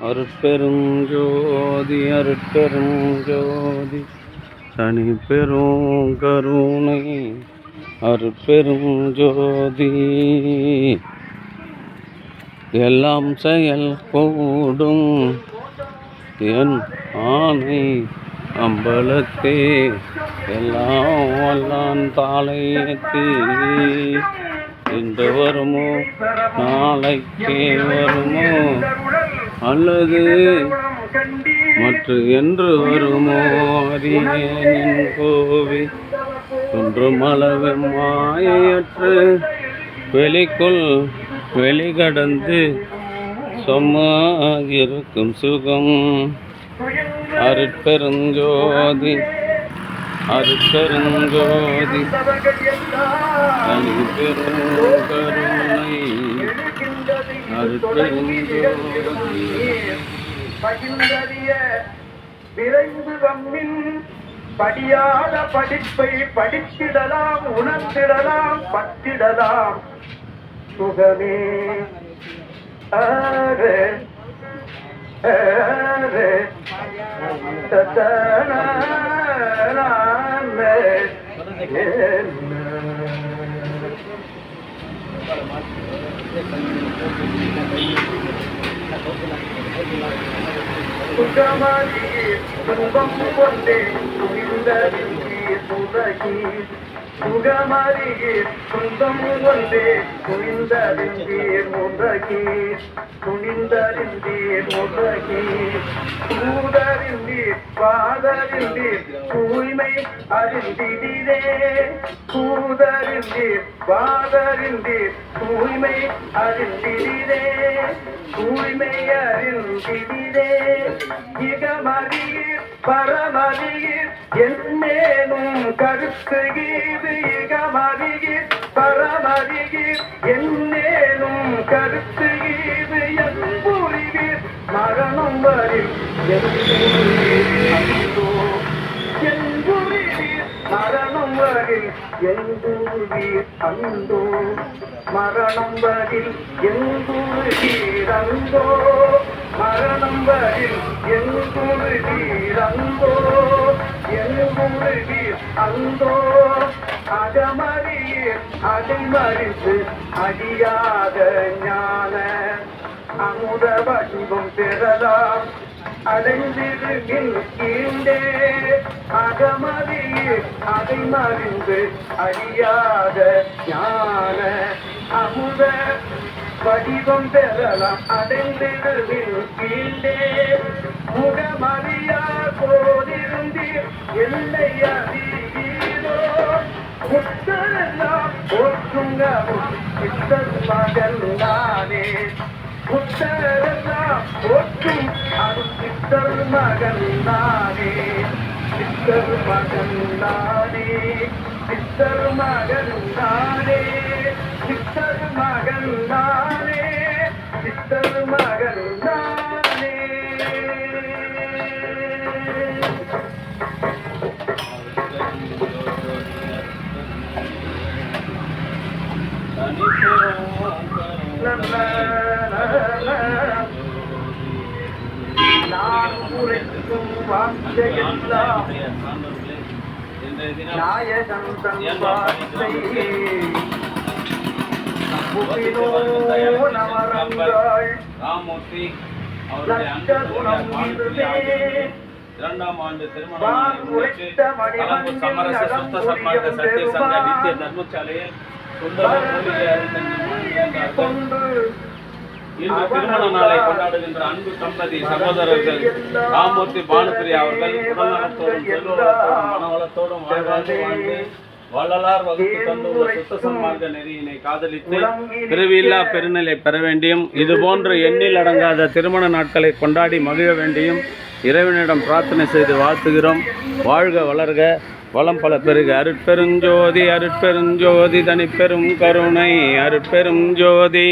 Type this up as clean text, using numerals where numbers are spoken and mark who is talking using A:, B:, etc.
A: அருட்பெரும் ஜோதி அருட்பெரும் ஜோதி தனி பெரும் கருணை அருட்பெரும் ஜோதி. எல்லாம் செயல் கூடும் என் ஆணை அம்பலத்தே எல்லாம் வல்லான் தாளையத்தே. இன்று வருமோ நாளைக்கே வருமோ அல்லது மற்ற என்று வருமோ அறியேன் கோவி ஒன்றும் அளவு மாயற்று வெளிக்குள் வெளிகடந்து சொம்மாயிருக்கும் சுகம். அருட்பெருஞ்சோதி அருட்பெருஞ்சோதி தனி பெரும் கருணை அருட்பெருஞ்சோதி.
B: விரைந்து வம்மின் படியாத படிப்பை படித்திடலாம், உணர்த்திடலாம், பற்றிடலாம் சுகமே. ஆரே ஆரே சுகமதியே துன்பம் கொண்டே துணிந்தறிந்தீர் முதகீர். சுகமதியே துன்பம் கொண்டே துணிந்தறிந்தீர் முதகீர். துணிந்தறிந்தீர் முதகீர் தூதறிந்தீர் பாதறிந்தீர் தூய்மை அறிந்திடிரே. தூதறிந்தீர் பாதறிந்தீர் தூய்மை அறிந்திடிரே. தூய்மை அறிந்திடிரே. இகமறியீர் பரமறியீர் என்னேனும் கருத்துகீது. இகமறியீர் பரமறியீர் என்னேனும் கருத்துகீது. என்புரிவீர் மரணம் வரில் என்புரிவீர் மரணம் வரில் என்புரிவீர் அந்தோ. மரணம் வரில் என்புரிவீர் அந்தோ. மரணம் வரில் என்புரிவீர் அந்தோ. என்புரிவீர் அந்தோ. அகமறியீர் அடைமறித்து அடியாத ஞான அமுத வடிவம் பெறலாம் அடைந்திருக்கின் கீழே. அகமறியீர் அடைமறிந்து அடியாத ஞான அமுத வடிவம் பெறலாம் அடைந்திருக்கின் கீழே. முகமறியா போதிருந்தீர் எல்லை அறிவீரோ. முத்தரெல்லாம் போற்றுங்கவும் சித்தர் மகன் நானே. முத்தரெல்லாம் போற்றும் அருள் சித்தர் மகன் நானே. சித்தர் மகன் நானே. சித்தர் மகன் நானே. சித்தர் மகன் நானே. சித்தர் மகன் நானே. நான் உரைக்கும் வார்த்தையெல்லாம் நாயகன் தன் வார்த்தை. நவரங்கள் லட்சகுணம் இதுவே.
A: 2ஆம் ஆண்டு திருமணம் சமரச சுத்த சன்மார்க்க சத்திய சங்க நித்திய தர்மசாலையில் இன்று திருமண நாளை கொண்டாடுகின்ற அன்பு தம்பதி சகோதரர்கள் ராமூர்த்தி பானுப்பிரியா அவர்கள் உடல்நலத்தோடும் செல்வத்தோடும் மனவளத்தோடும் வாழ்வாழ்ந்து வாழ்ந்து வள்ளலார் வகுத்து தந்துள்ள சுத்த சன்மார்க்க நெறியினை காதலித்து பிறவியில்லா பெருநிலை பெற வேண்டியும் இதுபோன்ற எண்ணில் அடங்காத திருமண நாட்களை கொண்டாடி மகிழ வேண்டியும் இறைவனிடம் பிரார்த்தனை செய்து வாழ்த்துகிறோம். வாழ்க வளர்க வளம் பல பெருக. அருட்பெருஞ்சோதி அருட்பெருஞ்சோதி தனி பெரும் கருணை அருட்பெரும் ஜோதி.